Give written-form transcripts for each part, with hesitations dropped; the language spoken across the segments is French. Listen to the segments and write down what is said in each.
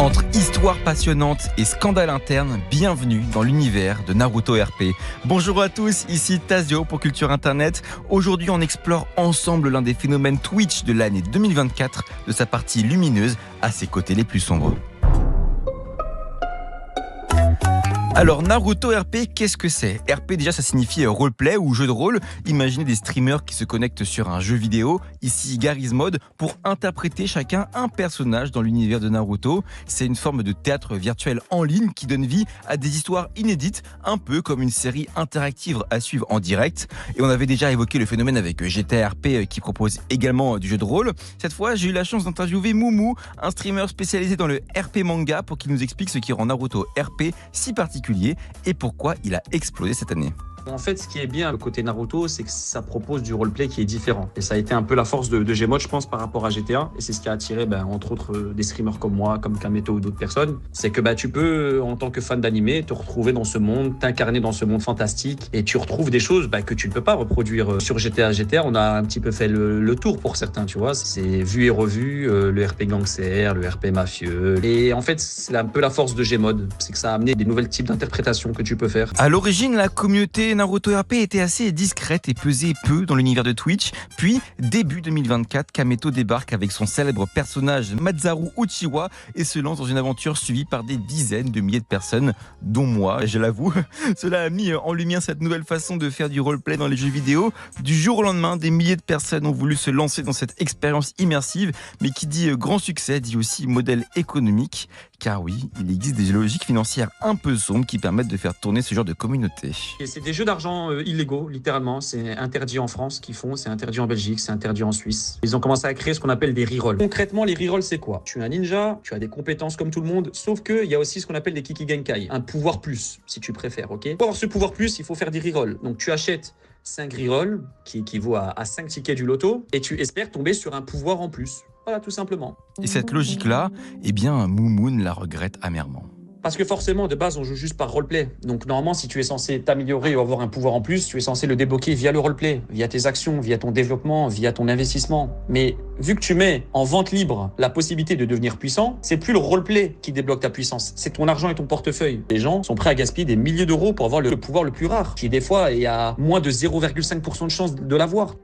Entre histoires passionnantes et scandales internes, bienvenue dans l'univers de Naruto RP. Bonjour à tous, ici Tazio pour Culture Internet. Aujourd'hui, on explore ensemble l'un des phénomènes Twitch de l'année 2024, de sa partie lumineuse à ses côtés les plus sombres. Alors Naruto RP, qu'est-ce que c'est ? RP déjà ça signifie roleplay ou jeu de rôle. Imaginez des streamers qui se connectent sur un jeu vidéo, ici Garry's Mod, pour interpréter chacun un personnage dans l'univers de Naruto. C'est une forme de théâtre virtuel en ligne qui donne vie à des histoires inédites, un peu comme une série interactive à suivre en direct. Et on avait déjà évoqué le phénomène avec GTA RP qui propose également du jeu de rôle. Cette fois, j'ai eu la chance d'interviewer Moumou, un streamer spécialisé dans le RP manga, pour qu'il nous explique ce qui rend Naruto RP si particulier et pourquoi il a explosé cette année. En fait, ce qui est bien côté Naruto, c'est que ça propose du roleplay qui est différent. Et ça a été un peu la force de Gmod, je pense, par rapport à GTA. Et c'est ce qui a attiré, entre autres, des streamers comme moi, comme Kameto ou d'autres personnes. C'est que tu peux, en tant que fan d'animé, te retrouver dans ce monde, t'incarner dans ce monde fantastique. Et tu retrouves des choses que tu ne peux pas reproduire sur GTA. On a un petit peu fait le tour pour certains, tu vois. C'est vu et revu, le RP gangster, le RP mafieux. Et en fait, c'est un peu la force de Gmod. C'est que ça a amené des nouvelles types d'interprétations que tu peux faire. À l'origine, la communauté Naruto RP était assez discrète et pesait peu dans l'univers de Twitch. Puis, début 2024, Kameto débarque avec son célèbre personnage Masaru Uchiwa et se lance dans une aventure suivie par des dizaines de milliers de personnes, dont moi, je l'avoue. Cela a mis en lumière cette nouvelle façon de faire du roleplay dans les jeux vidéo. Du jour au lendemain, des milliers de personnes ont voulu se lancer dans cette expérience immersive, mais qui dit grand succès, dit aussi modèle économique. Car oui, il existe des logiques financières un peu sombres qui permettent de faire tourner ce genre de communauté. Et c'est des jeux d'argent illégaux, littéralement. C'est interdit en France qu'ils font, c'est interdit en Belgique, c'est interdit en Suisse. Ils ont commencé à créer ce qu'on appelle des rerolls. Concrètement, les rerolls, c'est quoi ? Tu es un ninja, tu as des compétences comme tout le monde, sauf qu'il y a aussi ce qu'on appelle des Kikigenkai, un pouvoir plus, si tu préfères, ok ? Pour avoir ce pouvoir plus, il faut faire des rerolls. Donc tu achètes 5 rerolls, qui équivaut à 5 tickets du loto, et tu espères tomber sur un pouvoir en plus. Voilà, tout simplement. Et cette logique-là, Moumoun la regrette amèrement. Parce que forcément, de base, on joue juste par roleplay. Donc normalement, si tu es censé t'améliorer ou avoir un pouvoir en plus, tu es censé le débloquer via le roleplay, via tes actions, via ton développement, via ton investissement. Mais vu que tu mets en vente libre la possibilité de devenir puissant, c'est plus le roleplay qui débloque ta puissance, c'est ton argent et ton portefeuille. Les gens sont prêts à gaspiller des milliers d'euros pour avoir le pouvoir le plus rare, qui des fois est à moins de 0,5% de chance de l'avoir.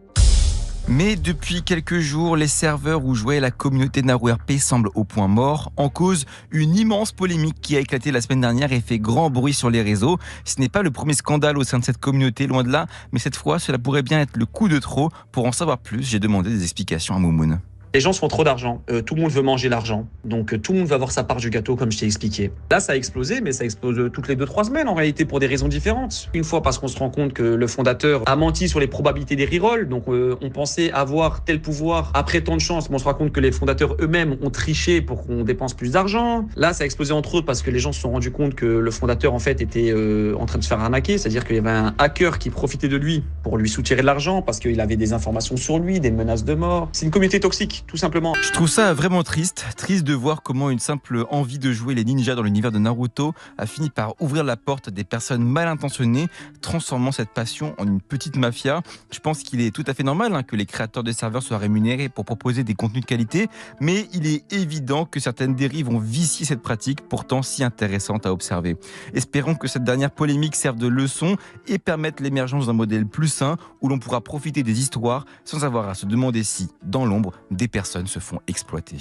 Mais depuis quelques jours, les serveurs où jouait la communauté Naruto RP semblent au point mort. En cause, une immense polémique qui a éclaté la semaine dernière et fait grand bruit sur les réseaux. Ce n'est pas le premier scandale au sein de cette communauté, loin de là, mais cette fois, cela pourrait bien être le coup de trop. Pour en savoir plus, j'ai demandé des explications à Moumoun. Les gens se font trop d'argent, tout le monde veut manger l'argent, donc tout le monde va avoir sa part du gâteau comme je t'ai expliqué. Là ça a explosé, mais ça explose toutes les 2-3 semaines en réalité pour des raisons différentes. Une fois parce qu'on se rend compte que le fondateur a menti sur les probabilités des rerolls, donc on pensait avoir tel pouvoir après tant de chance, mais on se rend compte que les fondateurs eux-mêmes ont triché pour qu'on dépense plus d'argent. Là ça a explosé entre autres parce que les gens se sont rendus compte que le fondateur en fait était en train de se faire arnaquer, c'est-à-dire qu'il y avait un hacker qui profitait de lui pour lui soutirer de l'argent parce qu'il avait des informations sur lui, des menaces de mort. C'est une communauté toxique. Tout simplement. Je trouve ça vraiment triste de voir comment une simple envie de jouer les ninjas dans l'univers de Naruto a fini par ouvrir la porte à des personnes mal intentionnées, transformant cette passion en une petite mafia. Je pense qu'il est tout à fait normal que les créateurs de serveurs soient rémunérés pour proposer des contenus de qualité, mais il est évident que certaines dérives ont vicié cette pratique, pourtant si intéressante à observer. Espérons que cette dernière polémique serve de leçon et permette l'émergence d'un modèle plus sain où l'on pourra profiter des histoires sans avoir à se demander si, dans l'ombre, des personnes se font exploiter.